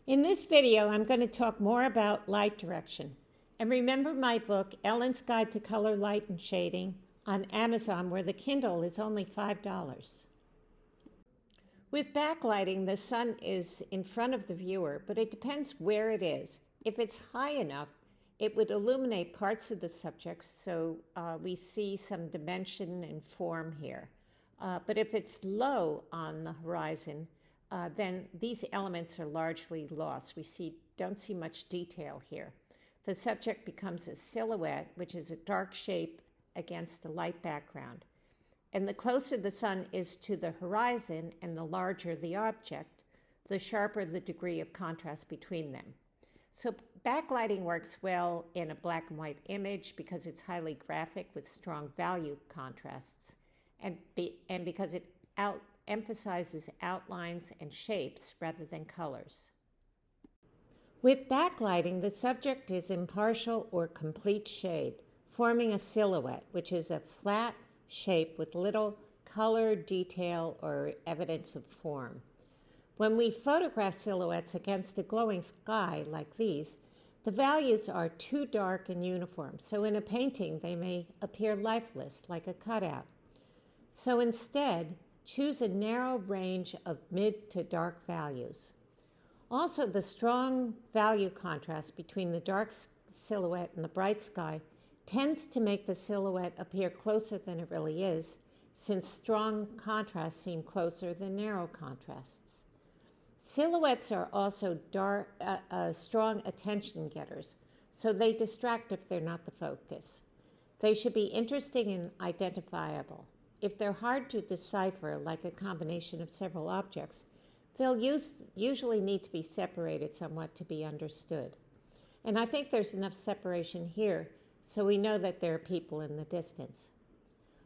In this video, I'm going to talk more about light direction. And remember my book, Ellen's Guide to Color, Light, and Shading, on Amazon, where the Kindle is only $5. With backlighting, the sun is in front of the viewer, but it depends where it is. If it's high enough, it would illuminate parts of the subject, so we see some dimension and form here. But if it's low on the horizon, then these elements are largely lost. Don't see much detail here. The subject becomes a silhouette, which is a dark shape against a light background. And the closer the sun is to the horizon and the larger the object, the sharper the degree of contrast between them. So backlighting works well in a black and white image because it's highly graphic with strong value contrasts, and because it emphasizes outlines and shapes rather than colors. With backlighting, the subject is in partial or complete shade, forming a silhouette, which is a flat shape with little color, detail, or evidence of form. When we photograph silhouettes against a glowing sky like these, the values are too dark and uniform, so in a painting they may appear lifeless, like a cutout. So instead, choose a narrow range of mid to dark values. Also, the strong value contrast between the dark silhouette and the bright sky tends to make the silhouette appear closer than it really is, since strong contrasts seem closer than narrow contrasts. Silhouettes are also strong attention getters, so they distract if they're not the focus. They should be interesting and identifiable. If they're hard to decipher, like a combination of several objects, they'll usually need to be separated somewhat to be understood. And I think there's enough separation here so we know that there are people in the distance.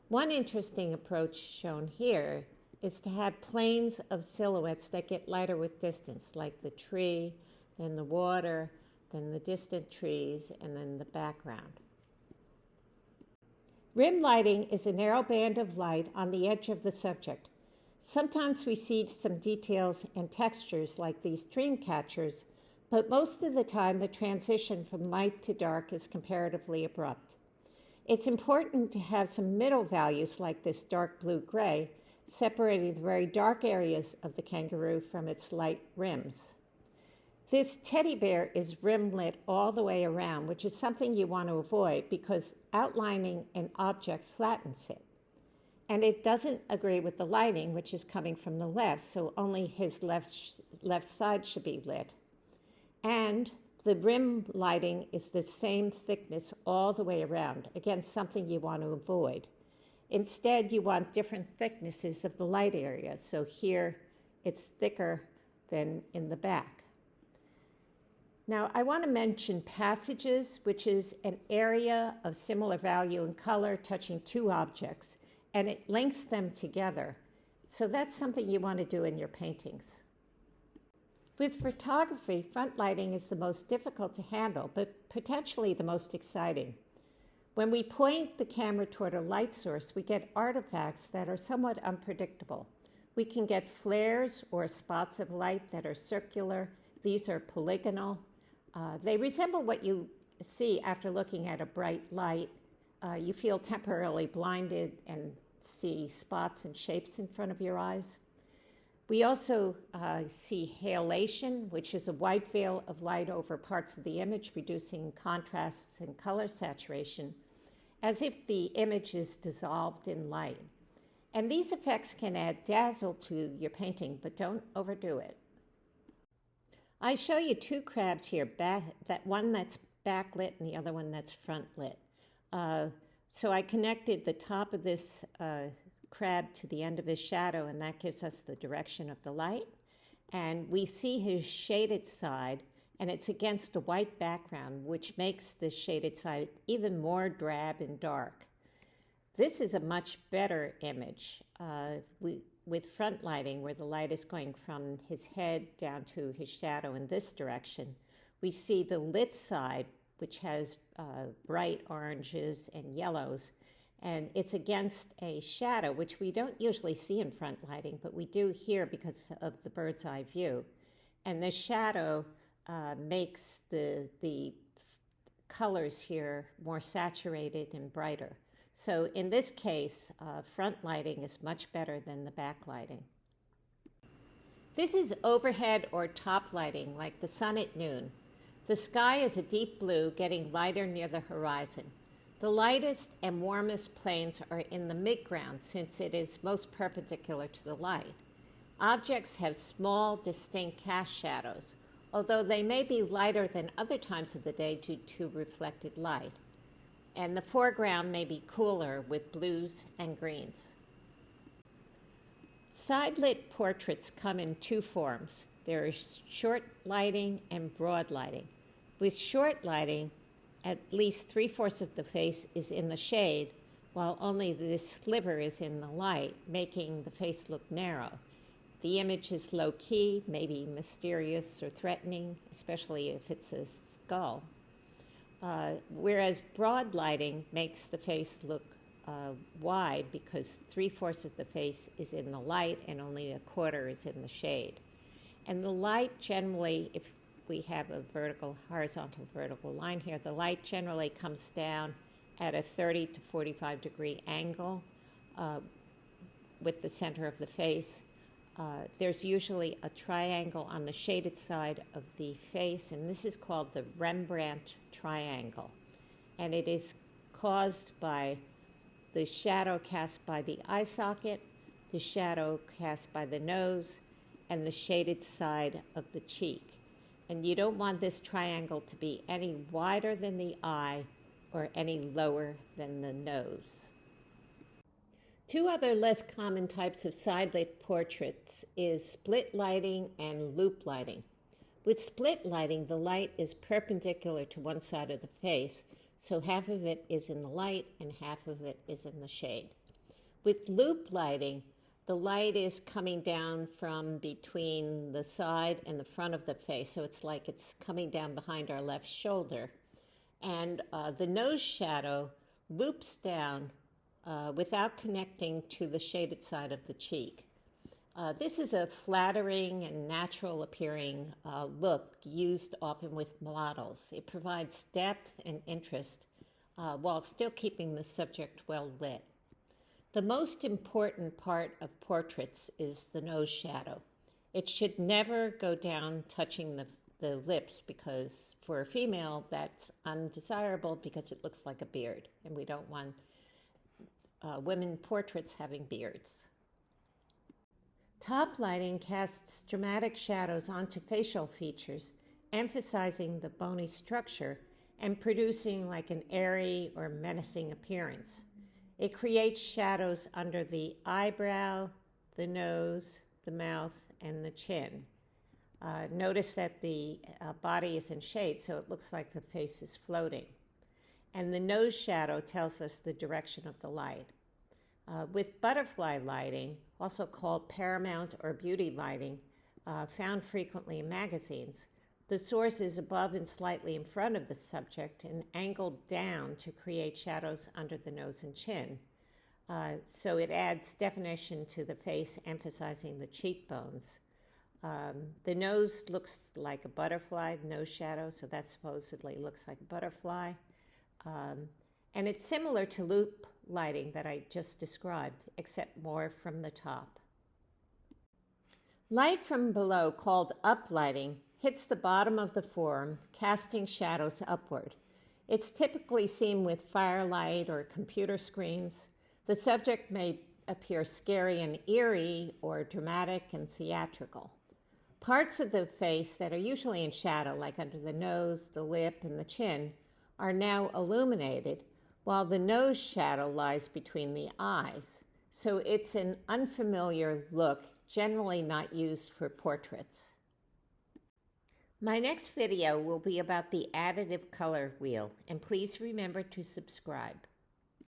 One interesting approach shown here is to have planes of silhouettes that get lighter with distance, like the tree, then the water, then the distant trees, and then the background. Rim lighting is a narrow band of light on the edge of the subject. Sometimes we see some details and textures like these dream catchers, but most of the time the transition from light to dark is comparatively abrupt. It's important to have some middle values like this dark blue-gray, separating the very dark areas of the kangaroo from its light rims. This teddy bear is rim lit all the way around, which is something you want to avoid because outlining an object flattens it. And it doesn't agree with the lighting, which is coming from the left, so only his left side should be lit. And the rim lighting is the same thickness all the way around, again, something you want to avoid. Instead, you want different thicknesses of the light area, so here it's thicker than in the back. Now, I want to mention passages, which is an area of similar value and color touching two objects, and it links them together. So that's something you want to do in your paintings. With photography, front lighting is the most difficult to handle, but potentially the most exciting. When we point the camera toward a light source, we get artifacts that are somewhat unpredictable. We can get flares or spots of light that are circular. These are polygonal. They resemble what you see after looking at a bright light. You feel temporarily blinded and see spots and shapes in front of your eyes. We also see halation, which is a white veil of light over parts of the image, reducing contrasts and color saturation, as if the image is dissolved in light. And these effects can add dazzle to your painting, but don't overdo it. I show you two crabs here, one that's backlit and the other one that's front lit. So I connected the top of this crab to the end of his shadow, and that gives us the direction of the light. And we see his shaded side, and it's against a white background, which makes this shaded side even more drab and dark. This is a much better image with front lighting, where the light is going from his head down to his shadow in this direction. We see the lit side, which has bright oranges and yellows, and it's against a shadow, which we don't usually see in front lighting, but we do here because of the bird's eye view. And the shadow makes the colors here more saturated and brighter. So in this case, front lighting is much better than the back lighting. This is overhead or top lighting, like the sun at noon. The sky is a deep blue, getting lighter near the horizon. The lightest and warmest planes are in the midground, since it is most perpendicular to the light. Objects have small, distinct cast shadows, although they may be lighter than other times of the day due to reflected light. And the foreground may be cooler with blues and greens. Side-lit portraits come in two forms. There is short lighting and broad lighting. With short lighting, at least 3/4 of the face is in the shade, while only this sliver is in the light, making the face look narrow. The image is low-key, maybe mysterious or threatening, especially if it's a skull. Whereas broad lighting makes the face look wide, because 3/4 of the face is in the light and only 1/4 is in the shade. And the light generally, if we have a horizontal vertical line here, the light generally comes down at a 30 to 45 degree angle with the center of the face. There's usually a triangle on the shaded side of the face, and this is called the Rembrandt triangle. And it is caused by the shadow cast by the eye socket, the shadow cast by the nose, and the shaded side of the cheek. And you don't want this triangle to be any wider than the eye or any lower than the nose. Two other less common types of side-lit portraits is split lighting and loop lighting. With split lighting, the light is perpendicular to one side of the face, so half of it is in the light and half of it is in the shade. With loop lighting, the light is coming down from between the side and the front of the face, so it's like it's coming down behind our left shoulder. And the nose shadow loops down without connecting to the shaded side of the cheek. This is a flattering and natural appearing look used often with models. It provides depth and interest while still keeping the subject well lit. The most important part of portraits is the nose shadow. It should never go down touching the lips, because for a female that's undesirable because it looks like a beard, and we don't want women portraits having beards. Top lighting casts dramatic shadows onto facial features, emphasizing the bony structure and producing like an airy or menacing appearance. It creates shadows under the eyebrow, the nose, the mouth, and the chin. Notice that the body is in shade, so it looks like the face is floating. And the nose shadow tells us the direction of the light. With butterfly lighting, also called paramount or beauty lighting, found frequently in magazines, the source is above and slightly in front of the subject and angled down to create shadows under the nose and chin. So it adds definition to the face, emphasizing the cheekbones. The nose looks like a butterfly, nose shadow, so that supposedly looks like a butterfly. And it's similar to loop lighting that I just described, except more from the top. Light from below, called uplighting, hits the bottom of the form, casting shadows upward. It's typically seen with firelight or computer screens. The subject may appear scary and eerie or dramatic and theatrical. Parts of the face that are usually in shadow, like under the nose, the lip, and the chin, are now illuminated, while the nose shadow lies between the eyes. So it's an unfamiliar look, generally not used for portraits. My next video will be about the additive color wheel, and please remember to subscribe.